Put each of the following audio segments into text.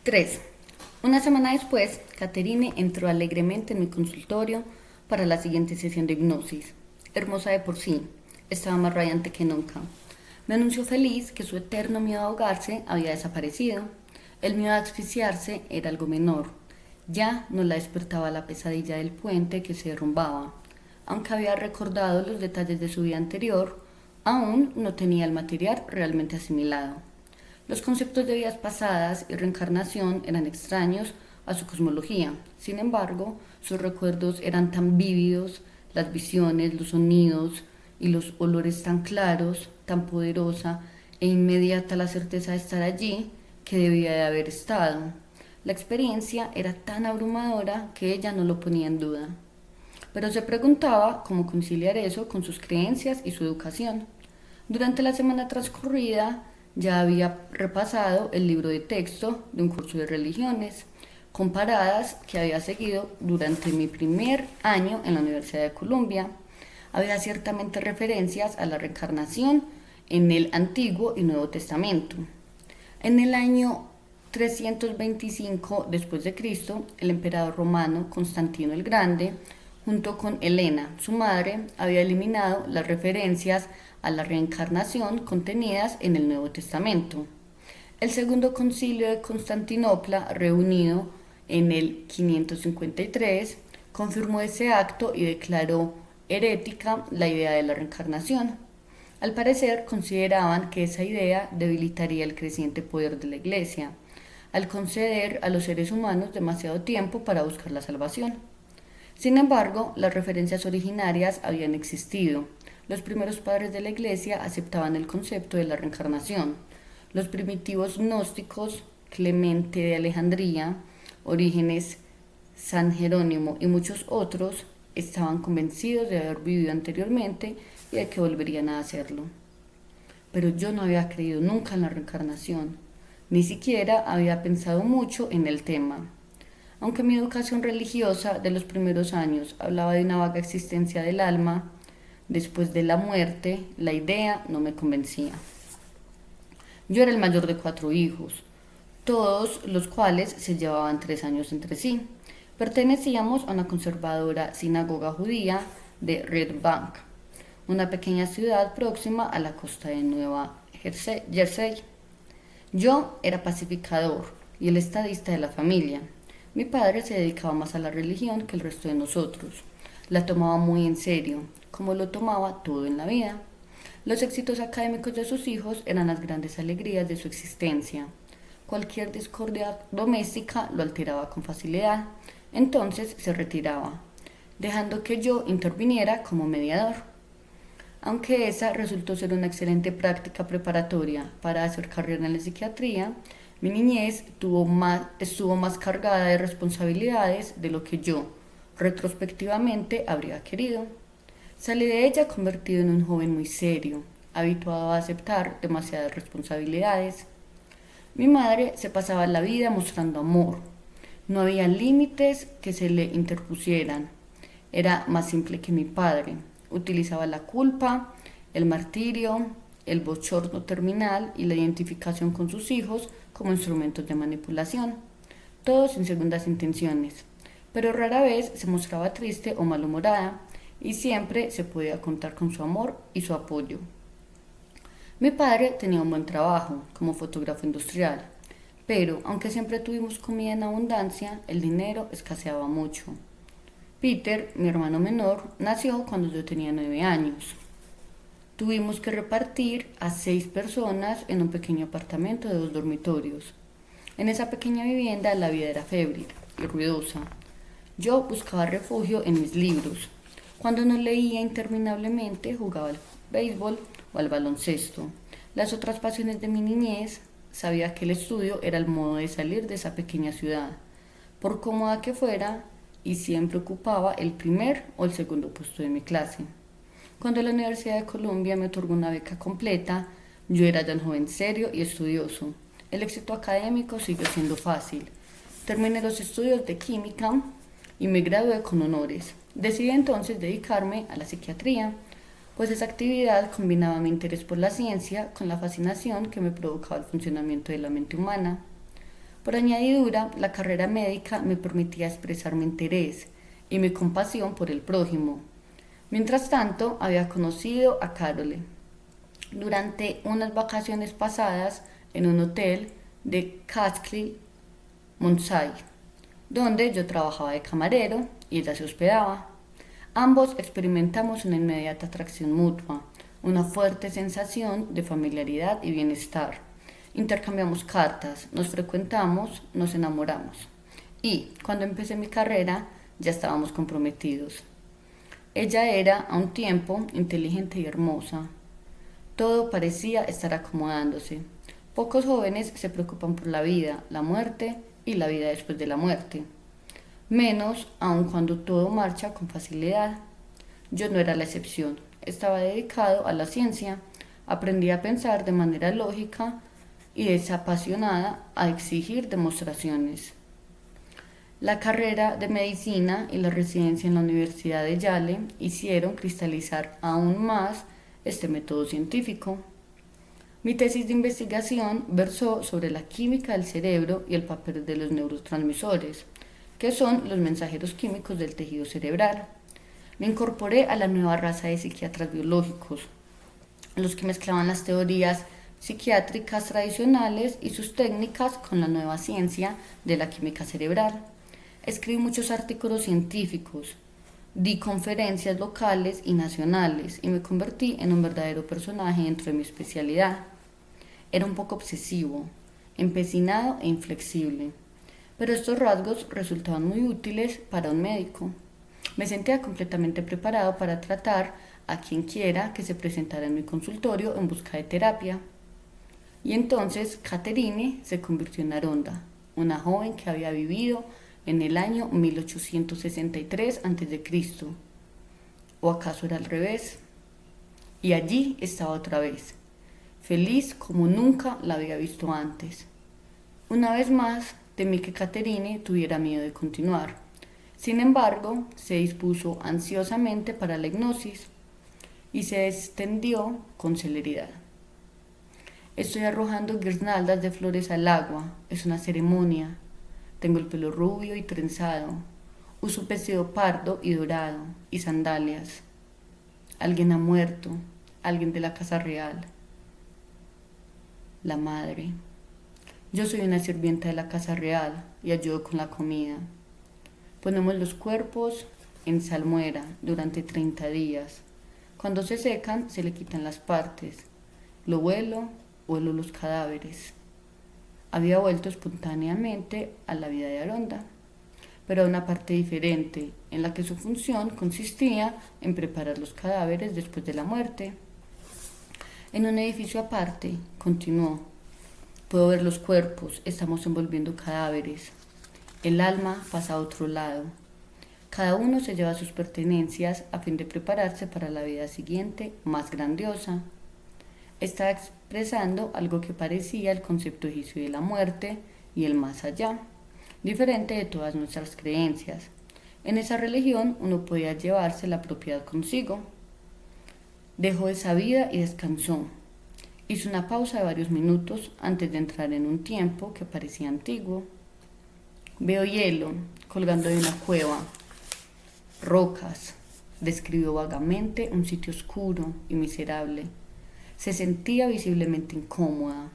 3. Una semana después, Caterine entró alegremente en mi consultorio para la siguiente sesión de hipnosis. Hermosa de por sí, estaba más radiante que nunca. Me anunció feliz que su eterno miedo a ahogarse había desaparecido. El miedo a asfixiarse era algo menor. Ya no la despertaba la pesadilla del puente que se derrumbaba. Aunque había recordado los detalles de su vida anterior, aún no tenía el material realmente asimilado. Los conceptos de vidas pasadas y reencarnación eran extraños a su cosmología. Sin embargo, sus recuerdos eran tan vívidos, las visiones, los sonidos y los olores tan claros, tan poderosa e inmediata la certeza de estar allí que debía de haber estado. La experiencia era tan abrumadora que ella no lo ponía en duda. Pero se preguntaba cómo conciliar eso con sus creencias y su educación. Durante la semana transcurrida ya había repasado el libro de texto de un curso de religiones comparadas que había seguido durante mi primer año en la Universidad de Columbia. Había ciertamente referencias a la reencarnación en el Antiguo y Nuevo Testamento. En el año 325 después de Cristo, el emperador romano Constantino el Grande, junto con Helena, su madre, había eliminado las referencias a la reencarnación contenidas en el Nuevo Testamento. El segundo concilio de Constantinopla, reunido en el 553, confirmó ese acto y declaró herética la idea de la reencarnación. Al parecer, consideraban que esa idea debilitaría el creciente poder de la Iglesia, al conceder a los seres humanos demasiado tiempo para buscar la salvación. Sin embargo, las referencias originarias habían existido. Los primeros padres de la Iglesia aceptaban el concepto de la reencarnación. Los primitivos gnósticos, Clemente de Alejandría, Orígenes, San Jerónimo y muchos otros, estaban convencidos de haber vivido anteriormente y de que volverían a hacerlo. Pero yo no había creído nunca en la reencarnación, ni siquiera había pensado mucho en el tema. Aunque mi educación religiosa de los primeros años hablaba de una vaga existencia del alma, después de la muerte, la idea no me convencía. Yo era el mayor de 4 hijos, todos los cuales se llevaban 3 años entre sí. Pertenecíamos a una conservadora sinagoga judía de Red Bank, una pequeña ciudad próxima a la costa de Nueva Jersey. Yo era pacificador y el estadista de la familia. Mi padre se dedicaba más a la religión que el resto de nosotros. La tomaba muy en serio, como lo tomaba todo en la vida. Los éxitos académicos de sus hijos eran las grandes alegrías de su existencia. Cualquier discordia doméstica lo alteraba con facilidad, entonces se retiraba, dejando que yo interviniera como mediador. Aunque esa resultó ser una excelente práctica preparatoria para hacer carrera en la psiquiatría, mi niñez estuvo más cargada de responsabilidades de lo que yo, retrospectivamente, habría querido. Salí de ella convertido en un joven muy serio, habituado a aceptar demasiadas responsabilidades. Mi madre se pasaba la vida mostrando amor. No había límites que se le interpusieran. Era más simple que mi padre. Utilizaba la culpa, el martirio, el bochorno terminal y la identificación con sus hijos como instrumentos de manipulación, todos sin segundas intenciones, pero rara vez se mostraba triste o malhumorada y siempre se podía contar con su amor y su apoyo. Mi padre tenía un buen trabajo como fotógrafo industrial, pero aunque siempre tuvimos comida en abundancia, el dinero escaseaba mucho. Peter, mi hermano menor, nació cuando yo tenía 9 años. Tuvimos que repartir a 6 personas en un pequeño apartamento de 2 dormitorios. En esa pequeña vivienda la vida era febril y ruidosa. Yo buscaba refugio en mis libros. Cuando no leía interminablemente, jugaba al béisbol o al baloncesto. Las otras pasiones de mi niñez, sabía que el estudio era el modo de salir de esa pequeña ciudad, por cómoda que fuera, y siempre ocupaba el primer o el segundo puesto de mi clase. Cuando la Universidad de Columbia me otorgó una beca completa, yo era ya un joven serio y estudioso. El éxito académico siguió siendo fácil. Terminé los estudios de química y me gradué con honores. Decidí entonces dedicarme a la psiquiatría, pues esa actividad combinaba mi interés por la ciencia con la fascinación que me provocaba el funcionamiento de la mente humana. Por añadidura, la carrera médica me permitía expresar mi interés y mi compasión por el prójimo. Mientras tanto, había conocido a Carole durante unas vacaciones pasadas en un hotel de Catskill, Montsay, donde yo trabajaba de camarero y ella se hospedaba. Ambos experimentamos una inmediata atracción mutua, una fuerte sensación de familiaridad y bienestar. Intercambiamos cartas, nos frecuentamos, nos enamoramos. Y cuando empecé mi carrera, ya estábamos comprometidos. Ella era, a un tiempo, inteligente y hermosa. Todo parecía estar acomodándose. Pocos jóvenes se preocupan por la vida, la muerte y la vida después de la muerte. Menos aun cuando todo marcha con facilidad. Yo no era la excepción. Estaba dedicado a la ciencia. Aprendí a pensar de manera lógica y desapasionada a exigir demostraciones. La carrera de medicina y la residencia en la Universidad de Yale hicieron cristalizar aún más este método científico. Mi tesis de investigación versó sobre la química del cerebro y el papel de los neurotransmisores, que son los mensajeros químicos del tejido cerebral. Me incorporé a la nueva raza de psiquiatras biológicos, los que mezclaban las teorías psiquiátricas tradicionales y sus técnicas con la nueva ciencia de la química cerebral. Escribí muchos artículos científicos, di conferencias locales y nacionales y me convertí en un verdadero personaje dentro de mi especialidad. Era un poco obsesivo, empecinado e inflexible, pero estos rasgos resultaban muy útiles para un médico. Me sentía completamente preparado para tratar a quien quiera que se presentara en mi consultorio en busca de terapia. Y entonces Catherine se convirtió en Aronda, una joven que había vivido en el año 1863 a.C. ¿O acaso era al revés? Y allí estaba otra vez, feliz como nunca la había visto antes. Una vez más, temí que Catherine tuviera miedo de continuar. Sin embargo, se dispuso ansiosamente para la hipnosis y se extendió con celeridad. Estoy arrojando guirnaldas de flores al agua. Es una ceremonia. Tengo el pelo rubio y trenzado. Uso un vestido pardo y dorado y sandalias. Alguien ha muerto. Alguien de la casa real. La madre. Yo soy una sirvienta de la casa real y ayudo con la comida. Ponemos los cuerpos en salmuera durante 30 días. Cuando se secan, se le quitan las partes. Lo huelo los cadáveres. Había vuelto espontáneamente a la vida de Aronda, pero a una parte diferente, en la que su función consistía en preparar los cadáveres después de la muerte. En un edificio aparte, continuó, puedo ver los cuerpos, estamos envolviendo cadáveres. El alma pasa a otro lado. Cada uno se lleva sus pertenencias a fin de prepararse para la vida siguiente, más grandiosa. Estaba expresando algo que parecía el concepto egipcio de la muerte y el más allá, diferente de todas nuestras creencias. En esa religión uno podía llevarse la propiedad consigo. Dejó esa vida y descansó. Hizo una pausa de varios minutos antes de entrar en un tiempo que parecía antiguo. Veo hielo colgando de una cueva, rocas. Describió vagamente un sitio oscuro y miserable. Se sentía visiblemente incómoda.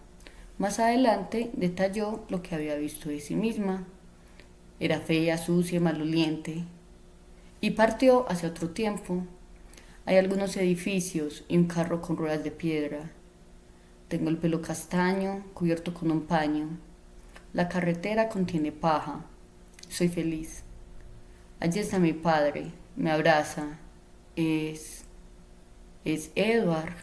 Más adelante detalló lo que había visto de sí misma. Era fea, sucia y maloliente. Y partió hacia otro tiempo. Hay algunos edificios y un carro con ruedas de piedra. Tengo el pelo castaño, cubierto con un paño. La carretera contiene paja. Soy feliz. Allí está mi padre. Me abraza. Es Edward,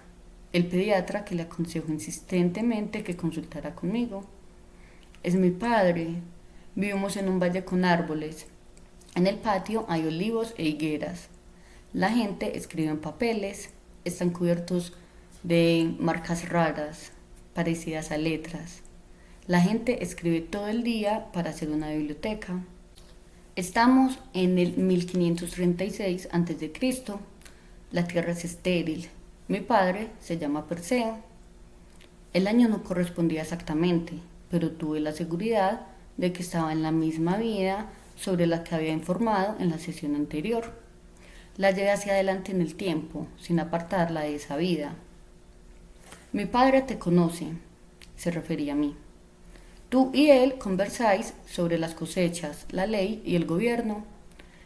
el pediatra que le aconsejó insistentemente que consultara conmigo. Es mi padre. Vivimos en un valle con árboles. En el patio hay olivos e higueras. La gente escribe en papeles. Están cubiertos de marcas raras, parecidas a letras. La gente escribe todo el día para hacer una biblioteca. Estamos en el 1536 a.C. La tierra es estéril. Mi padre se llama Perseo. El año no correspondía exactamente, pero tuve la seguridad de que estaba en la misma vida sobre la que había informado en la sesión anterior. La llevé hacia adelante en el tiempo, sin apartarla de esa vida. Mi padre te conoce, se refería a mí. Tú y él conversáis sobre las cosechas, la ley y el gobierno.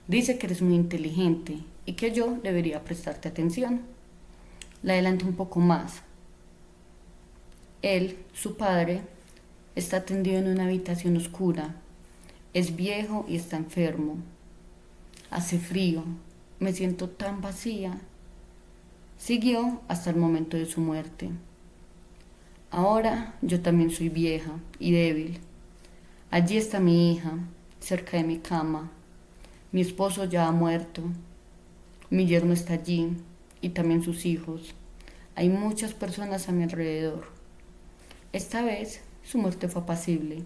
Dice que eres muy inteligente y que yo debería prestarte atención. La adelanté un poco más. Él, su padre, está tendido en una habitación oscura. Es viejo y está enfermo. Hace frío. Me siento tan vacía. Siguió hasta el momento de su muerte. Ahora yo también soy vieja y débil. Allí está mi hija, cerca de mi cama. Mi esposo ya ha muerto. Mi yerno está allí y también sus hijos. Hay muchas personas a mi alrededor. Esta vez su muerte fue apacible.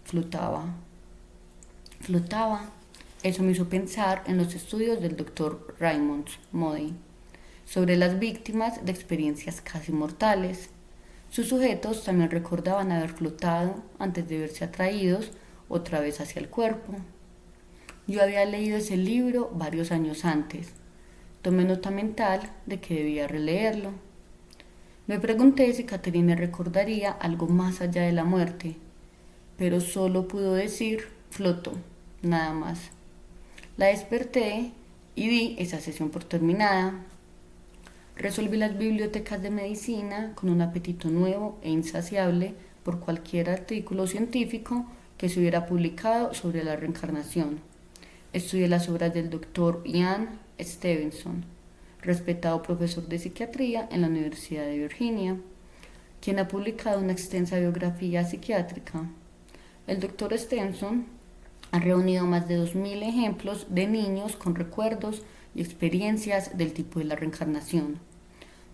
Flotaba. Flotaba. Eso me hizo pensar en los estudios del doctor Raymond Moody sobre las víctimas de experiencias casi mortales. Sus sujetos también recordaban haber flotado antes de verse atraídos otra vez hacia el cuerpo. Yo había leído ese libro varios años antes. Tomé nota mental de que debía releerlo. Me pregunté si Catherine recordaría algo más allá de la muerte, pero solo pudo decir flotó, nada más. La desperté y di esa sesión por terminada. Resolví las bibliotecas de medicina con un apetito nuevo e insaciable por cualquier artículo científico que se hubiera publicado sobre la reencarnación. Estudié las obras del doctor Ian Stevenson, respetado profesor de psiquiatría en la Universidad de Virginia, quien ha publicado una extensa biografía psiquiátrica. El doctor Stevenson ha reunido más de 2000 ejemplos de niños con recuerdos y experiencias del tipo de la reencarnación.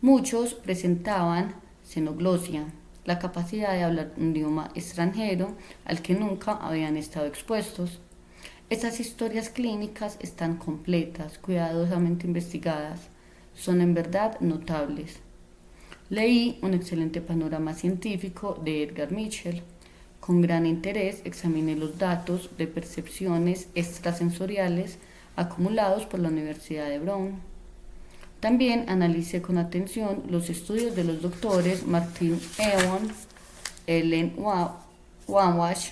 Muchos presentaban xenoglosia, la capacidad de hablar un idioma extranjero al que nunca habían estado expuestos. Estas historias clínicas están completas, cuidadosamente investigadas, son en verdad notables. Leí un excelente panorama científico de Edgar Mitchell. Con gran interés examiné los datos de percepciones extrasensoriales acumulados por la Universidad de Brown. También analicé con atención los estudios de los doctores Martin Ewan, Ellen Wanwash,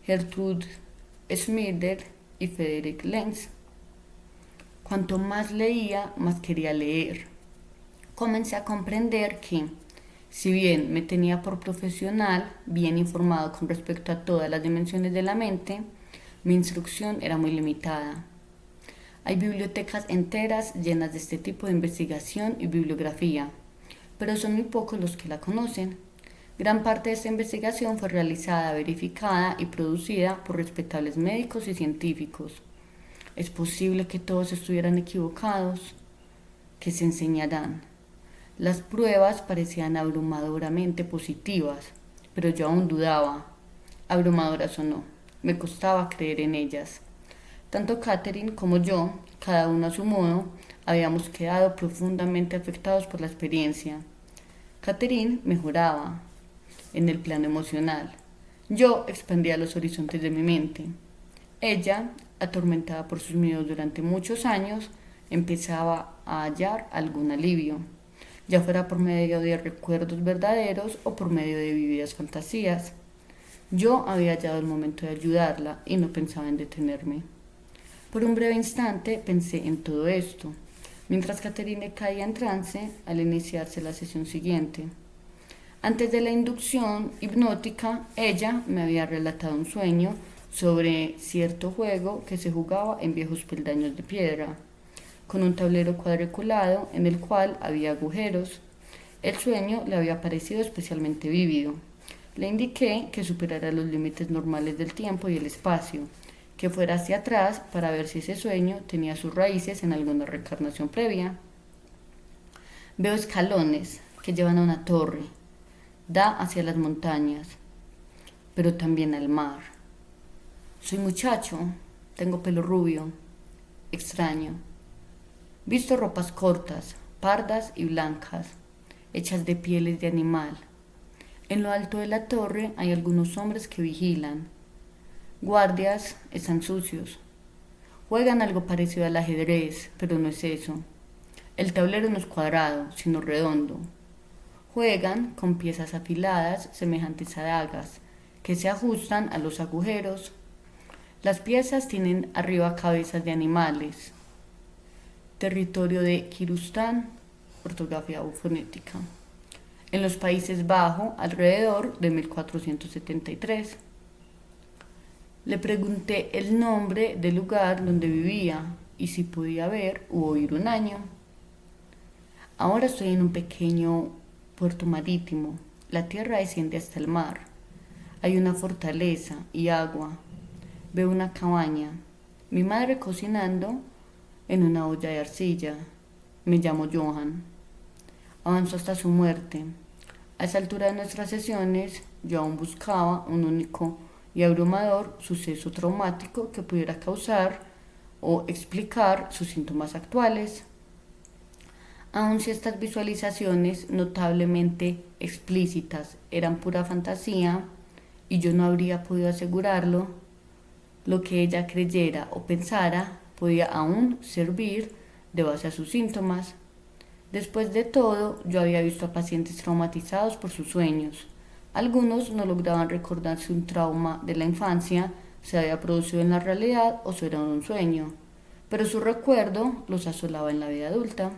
Gertrude Schmieder y Frederick Lenz. Cuanto más leía, más quería leer. Comencé a comprender que, si bien me tenía por profesional bien informado con respecto a todas las dimensiones de la mente, mi instrucción era muy limitada. Hay bibliotecas enteras llenas de este tipo de investigación y bibliografía, pero son muy pocos los que la conocen. Gran parte de esta investigación fue realizada, verificada y producida por respetables médicos y científicos. ¿Es posible que todos estuvieran equivocados? ¿Qué se enseñarán? Las pruebas parecían abrumadoramente positivas, pero yo aún dudaba. Abrumadoras o no, me costaba creer en ellas. Tanto Catherine como yo, cada uno a su modo, habíamos quedado profundamente afectados por la experiencia. Catherine mejoraba en el plano emocional. Yo expandía los horizontes de mi mente. Ella, atormentada por sus miedos durante muchos años, empezaba a hallar algún alivio, ya fuera por medio de recuerdos verdaderos o por medio de vividas fantasías. Yo había hallado el momento de ayudarla y no pensaba en detenerme. Por un breve instante pensé en todo esto, mientras Catherine caía en trance al iniciarse la sesión siguiente. Antes de la inducción hipnótica, ella me había relatado un sueño sobre cierto juego que se jugaba en viejos peldaños de piedra, con un tablero cuadriculado en el cual había agujeros. El sueño le había parecido especialmente vívido. Le indiqué que superara los límites normales del tiempo y el espacio, que fuera hacia atrás para ver si ese sueño tenía sus raíces en alguna reencarnación previa. Veo escalones que llevan a una torre, da hacia las montañas, pero también al mar. Soy muchacho, tengo pelo rubio, extraño. Visto ropas cortas, pardas y blancas, hechas de pieles de animal. En lo alto de la torre hay algunos hombres que vigilan. Guardias están sucios. Juegan algo parecido al ajedrez, pero no es eso. El tablero no es cuadrado, sino redondo. Juegan con piezas afiladas semejantes a dagas, que se ajustan a los agujeros. Las piezas tienen arriba cabezas de animales. Territorio de Kirguistán, ortografía o fonética. En los Países Bajos, alrededor de 1473. Le pregunté el nombre del lugar donde vivía y si podía ver u oír un año. Ahora estoy en un pequeño puerto marítimo. La tierra desciende hasta el mar. Hay una fortaleza y agua. Veo una cabaña. Mi madre cocinando en una olla de arcilla. Me llamo Johan. Avanzó hasta su muerte. A esa altura de nuestras sesiones, yo aún buscaba un único y abrumador suceso traumático que pudiera causar o explicar sus síntomas actuales. Aun si estas visualizaciones notablemente explícitas eran pura fantasía y yo no habría podido asegurarlo, lo que ella creyera o pensara podía aún servir de base a sus síntomas. Después de todo, yo había visto a pacientes traumatizados por sus sueños. Algunos no lograban recordar si un trauma de la infancia se había producido en la realidad o si era un sueño, pero su recuerdo los asolaba en la vida adulta.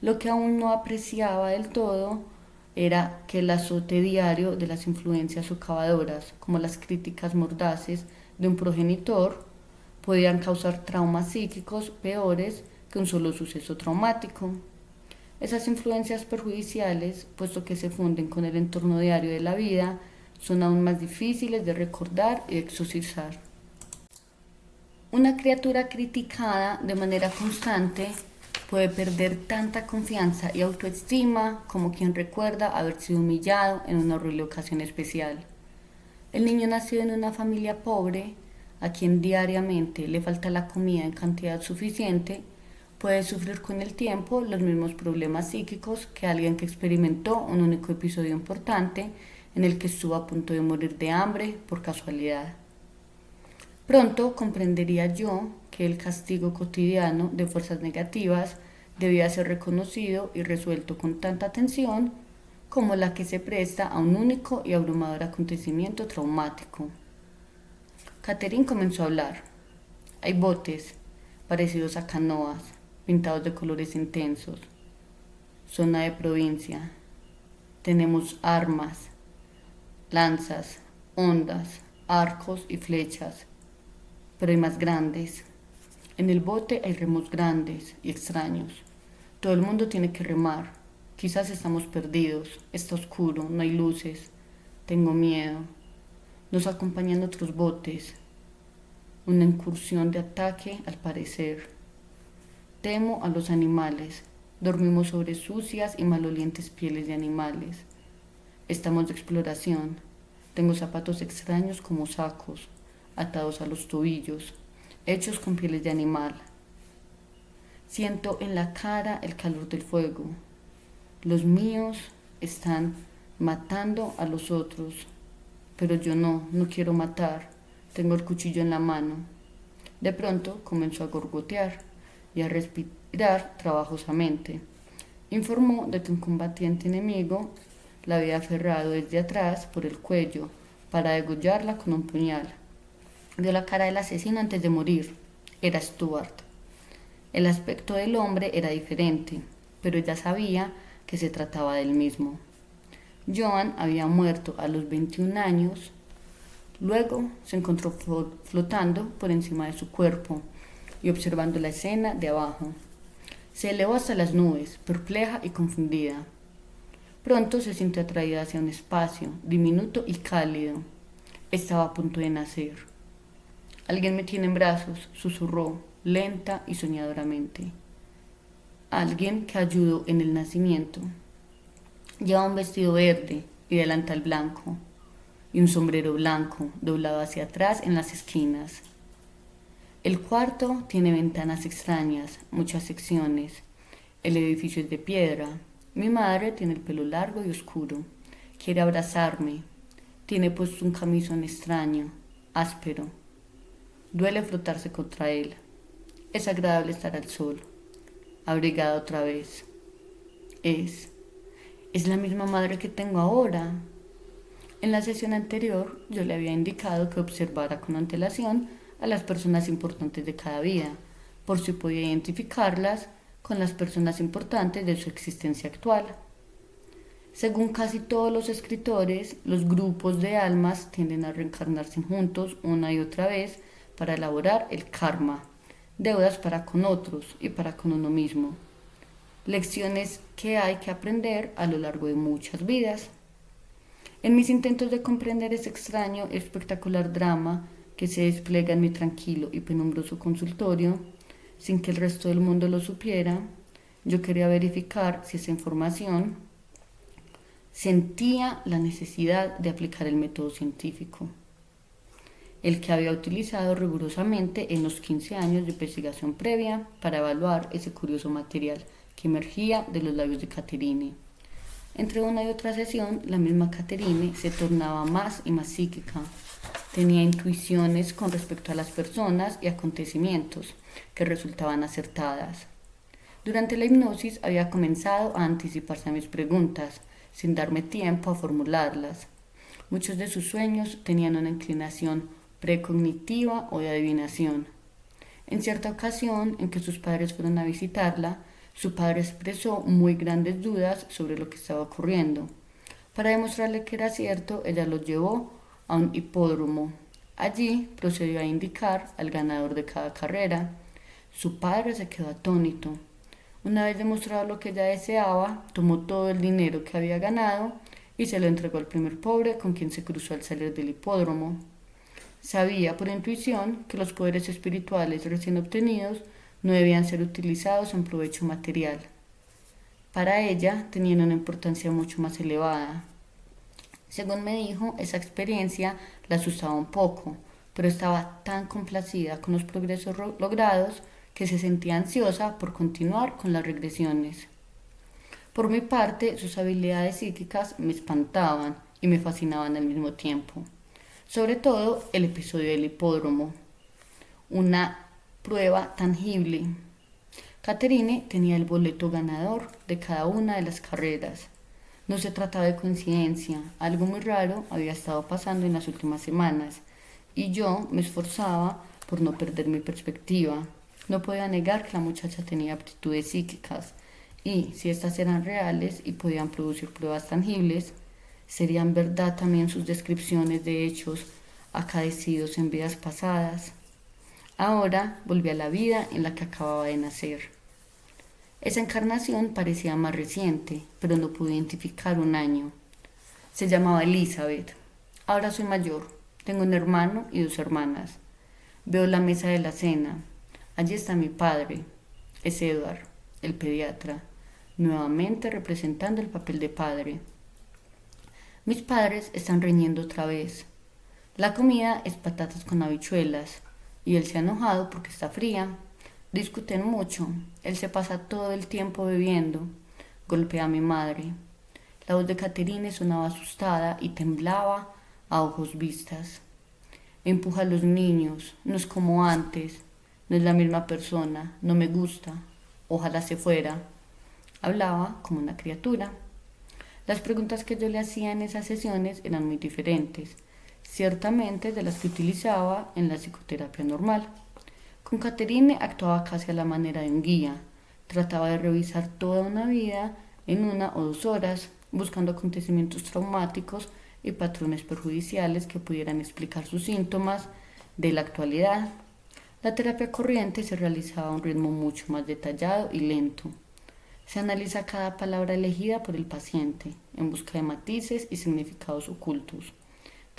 Lo que aún no apreciaba del todo era que el azote diario de las influencias socavadoras, como las críticas mordaces de un progenitor, podían causar traumas psíquicos peores que un solo suceso traumático. Esas influencias perjudiciales, puesto que se funden con el entorno diario de la vida, son aún más difíciles de recordar y de exorcizar. Una criatura criticada de manera constante puede perder tanta confianza y autoestima como quien recuerda haber sido humillado en una horrible ocasión especial. El niño nacido en una familia pobre, a quien diariamente le falta la comida en cantidad suficiente, puede sufrir con el tiempo los mismos problemas psíquicos que alguien que experimentó un único episodio importante en el que estuvo a punto de morir de hambre por casualidad. Pronto comprendería yo que el castigo cotidiano de fuerzas negativas debía ser reconocido y resuelto con tanta atención como la que se presta a un único y abrumador acontecimiento traumático. Catherine comenzó a hablar. Hay botes, parecidos a canoas, pintados de colores intensos. Zona de provincia. Tenemos armas, lanzas, ondas, arcos y flechas, pero hay más grandes. En el bote hay remos grandes y extraños. Todo el mundo tiene que remar. Quizás estamos perdidos, está oscuro, no hay luces. Tengo miedo. Nos acompañan otros botes. Una incursión de ataque, al parecer. Temo a los animales. Dormimos sobre sucias y malolientes pieles de animales. Estamos de exploración. Tengo zapatos extraños como sacos, atados a los tobillos, hechos con pieles de animal. Siento en la cara el calor del fuego. Los míos están matando a los otros, pero yo no quiero matar. Tengo el cuchillo en la mano. De pronto comenzó a gorgotear y a respirar trabajosamente. Informó de que un combatiente enemigo la había aferrado desde atrás por el cuello para degollarla con un puñal. Vio la cara del asesino antes de morir. Era Stuart. El aspecto del hombre era diferente, pero ella sabía que se trataba del mismo. Joan había muerto a los 21 años. Luego se encontró flotando por encima de su cuerpo y observando la escena de abajo. Se elevó hasta las nubes, perpleja y confundida. Pronto se sintió atraída hacia un espacio diminuto y cálido. Estaba a punto de nacer. Alguien me tiene en brazos, susurró, lenta y soñadoramente. Alguien que ayudó en el nacimiento. Llevaba un vestido verde y delantal blanco, y un sombrero blanco doblado hacia atrás en las esquinas. El cuarto tiene ventanas extrañas, muchas secciones. El edificio es de piedra. Mi madre tiene el pelo largo y oscuro, Quiere abrazarme. Tiene puesto un camisón extraño, áspero. Duele frotarse contra él. Es agradable estar al sol, abrigada otra vez. Es la misma madre que tengo ahora. En la sesión anterior yo le había indicado que observara con antelación a las personas importantes de cada vida, por si podía identificarlas con las personas importantes de su existencia actual. Según casi todos los escritores, los grupos de almas tienden a reencarnarse juntos una y otra vez para elaborar el karma, deudas para con otros y para con uno mismo, lecciones que hay que aprender a lo largo de muchas vidas. En mis intentos de comprender ese extraño y espectacular drama que se despliega en mi tranquilo y penumbroso consultorio, sin que el resto del mundo lo supiera, yo quería verificar si esa información sentía la necesidad de aplicar el método científico, el que había utilizado rigurosamente en los 15 años de investigación previa para evaluar ese curioso material que emergía de los labios de Catherine. Entre una y otra sesión, la misma Catherine se tornaba más y más psíquica. Tenía intuiciones con respecto a las personas y acontecimientos que resultaban acertadas. Durante la hipnosis había comenzado a anticiparse a mis preguntas, sin darme tiempo a formularlas. Muchos de sus sueños tenían una inclinación precognitiva o de adivinación. En cierta ocasión en que sus padres fueron a visitarla, su padre expresó muy grandes dudas sobre lo que estaba ocurriendo. Para demostrarle que era cierto, ella lo llevó a un hipódromo. Allí procedió a indicar al ganador de cada carrera. Su padre se quedó atónito. Una vez demostrado lo que ella deseaba, tomó todo el dinero que había ganado y se lo entregó al primer pobre con quien se cruzó al salir del hipódromo. Sabía por intuición que los poderes espirituales recién obtenidos no debían ser utilizados en provecho material. Para ella tenían una importancia mucho más elevada. Según me dijo, esa experiencia la asustaba un poco, pero estaba tan complacida con los progresos logrados que se sentía ansiosa por continuar con las regresiones. Por mi parte, sus habilidades psíquicas me espantaban y me fascinaban al mismo tiempo. Sobre todo el episodio del hipódromo, una prueba tangible. Catherine tenía el boleto ganador de cada una de las carreras. No se trataba de coincidencia, algo muy raro había estado pasando en las últimas semanas y yo me esforzaba por no perder mi perspectiva. No podía negar que la muchacha tenía aptitudes psíquicas y, si estas eran reales y podían producir pruebas tangibles, serían verdad también sus descripciones de hechos acaecidos en vidas pasadas. Ahora volví a la vida en la que acababa de nacer. Esa encarnación parecía más reciente, pero no pude identificar un año. Se llamaba Elizabeth. Ahora soy mayor. Tengo un hermano y 2 hermanas. Veo la mesa de la cena. Allí está mi padre. Es Edward, el pediatra, nuevamente representando el papel de padre. Mis padres están riñendo otra vez. La comida es patatas con habichuelas y él se ha enojado porque está fría. Discuten mucho. Él se pasa todo el tiempo bebiendo. Golpea a mi madre. La voz de Catherine sonaba asustada y temblaba a ojos vistas. Empuja a los niños. No es como antes. No es la misma persona. No me gusta. Ojalá se fuera. Hablaba como una criatura. Las preguntas que yo le hacía en esas sesiones eran muy diferentes, ciertamente de las que utilizaba en la psicoterapia normal. Con Catherine actuaba casi a la manera de un guía. Trataba de revisar toda una vida en 1 o 2 horas, buscando acontecimientos traumáticos y patrones perjudiciales que pudieran explicar sus síntomas de la actualidad. La terapia corriente se realizaba a un ritmo mucho más detallado y lento. Se analiza cada palabra elegida por el paciente en busca de matices y significados ocultos.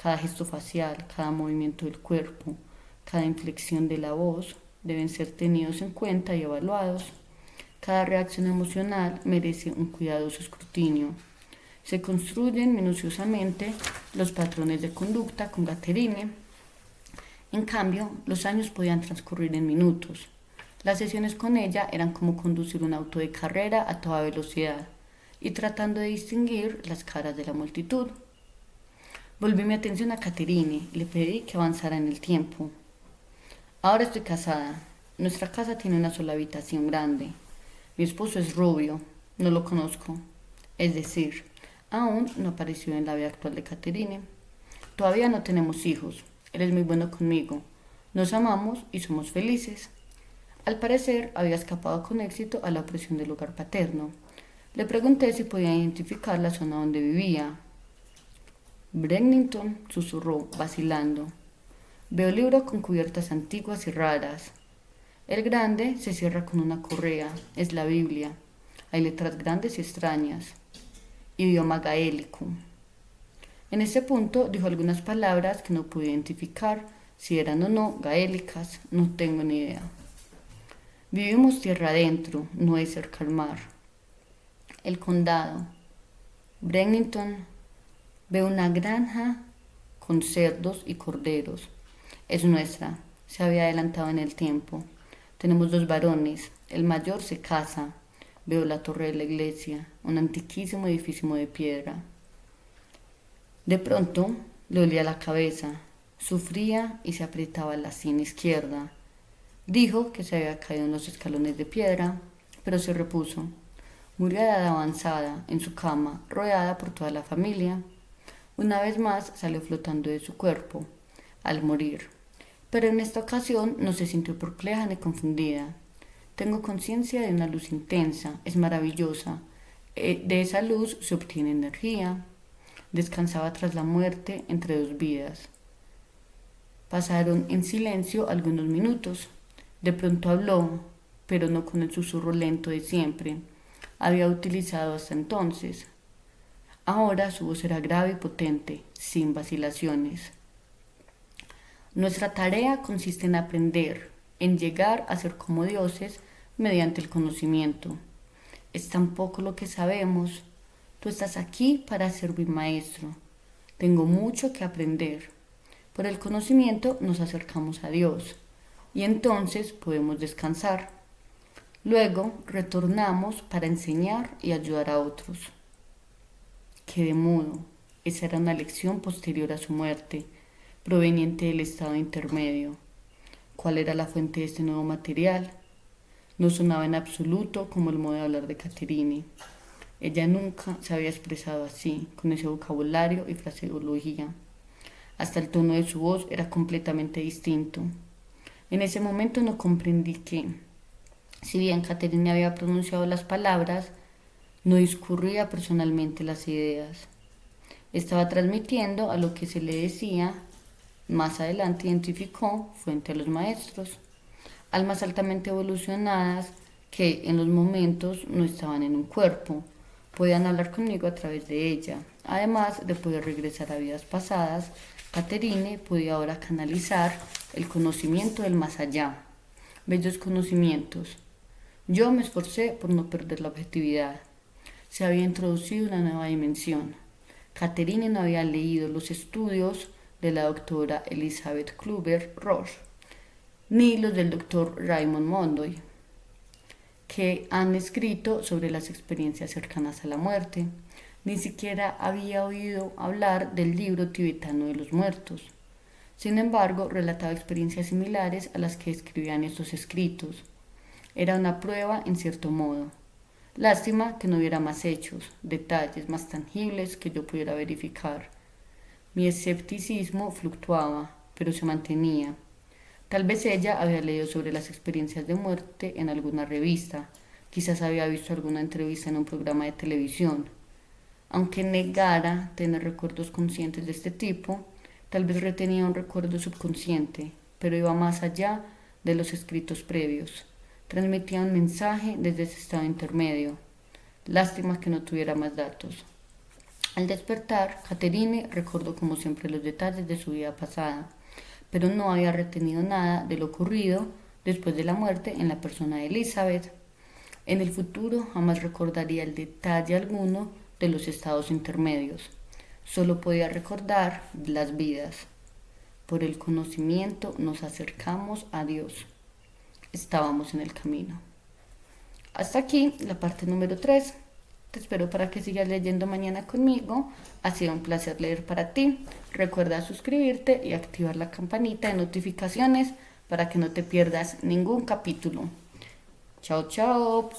Cada gesto facial, cada movimiento del cuerpo, cada inflexión de la voz deben ser tenidos en cuenta y evaluados. Cada reacción emocional merece un cuidadoso escrutinio. Se construyen minuciosamente los patrones de conducta con Catherine. En cambio, los años podían transcurrir en minutos. Las sesiones con ella eran como conducir un auto de carrera a toda velocidad. y tratando de distinguir las caras de la multitud. Volví mi atención a Caterine y le pedí que avanzara en el tiempo. Ahora estoy casada. Nuestra casa tiene una sola habitación grande. Mi esposo es rubio. No lo conozco. Es decir, aún no apareció en la vida actual de Caterine. Todavía no tenemos hijos. Él es muy bueno conmigo. Nos amamos y somos felices. Al parecer, había escapado con éxito a la opresión del hogar paterno. Le pregunté si podía identificar la zona donde vivía. Bennington susurró, vacilando. Veo libros con cubiertas antiguas y raras. El grande se cierra con una correa. Es la Biblia. Hay letras grandes y extrañas. Idioma gaélico. En ese punto dijo algunas palabras que no pude identificar si eran o no gaélicas. No tengo ni idea. Vivimos tierra adentro, no es cerca al mar. El condado. Bennington. Veo una granja con cerdos y corderos. Es nuestra. Se había adelantado en el tiempo. Tenemos 2 varones. El mayor se casa. Veo la torre de la iglesia, un antiquísimo edificio de piedra. De pronto le dolía la cabeza. Sufría y se apretaba la sien izquierda. Dijo que se había caído en los escalones de piedra, pero se repuso. Murió a edad avanzada, en su cama, rodeada por toda la familia. Una vez más salió flotando de su cuerpo, al morir. Pero en esta ocasión no se sintió perpleja ni confundida. Tengo conciencia de una luz intensa, es maravillosa. De esa luz se obtiene energía. Descansaba tras la muerte entre 2 vidas. Pasaron en silencio algunos minutos. De pronto habló, pero no con el susurro lento de siempre. Había utilizado hasta entonces. Ahora su voz era grave y potente, sin vacilaciones. Nuestra tarea consiste en aprender, en llegar a ser como dioses mediante el conocimiento. Es tan poco lo que sabemos. Tú estás aquí para ser mi maestro. Tengo mucho que aprender. Por el conocimiento nos acercamos a Dios y entonces podemos descansar. Luego retornamos para enseñar y ayudar a otros. Quedé mudo. Esa era una lección posterior a su muerte, proveniente del estado intermedio. ¿Cuál era la fuente de este nuevo material? No sonaba en absoluto como el modo de hablar de Caterine. Ella nunca se había expresado así, con ese vocabulario y fraseología. Hasta el tono de su voz era completamente distinto. En ese momento no comprendí que, si bien Caterine había pronunciado las palabras, no discurría personalmente las ideas. Estaba transmitiendo a lo que se le decía. Más adelante identificó fuente a los maestros, almas altamente evolucionadas que en los momentos no estaban en un cuerpo, podían hablar conmigo a través de ella. Además de poder regresar a vidas pasadas, Caterine podía ahora canalizar el conocimiento del más allá. Bellos conocimientos. Yo me esforcé por no perder la objetividad. Se había introducido una nueva dimensión. Caterine no había leído los estudios de la doctora Elizabeth Kluber-Roche, ni los del doctor Raymond Mondoy, que han escrito sobre las experiencias cercanas a la muerte. Ni siquiera había oído hablar del libro tibetano de los muertos. Sin embargo, relataba experiencias similares a las que escribían estos escritos. Era una prueba en cierto modo. Lástima que no hubiera más hechos, detalles más tangibles que yo pudiera verificar. Mi escepticismo fluctuaba, pero se mantenía. Tal vez ella había leído sobre las experiencias de muerte en alguna revista, quizás había visto alguna entrevista en un programa de televisión. Aunque negara tener recuerdos conscientes de este tipo, tal vez retenía un recuerdo subconsciente, pero iba más allá de los escritos previos. Transmitía un mensaje desde ese estado intermedio. Lástima que no tuviera más datos. Al despertar, Caterine recordó como siempre los detalles de su vida pasada, pero no había retenido nada de lo ocurrido después de la muerte en la persona de Elizabeth. En el futuro jamás recordaría el detalle alguno de los estados intermedios. Solo podía recordar las vidas. Por el conocimiento nos acercamos a Dios. Estábamos en el camino. Hasta aquí la parte número 3. Te espero para que sigas leyendo mañana conmigo. Ha sido un placer leer para ti. Recuerda suscribirte y activar la campanita de notificaciones para que no te pierdas ningún capítulo. Chao, chao.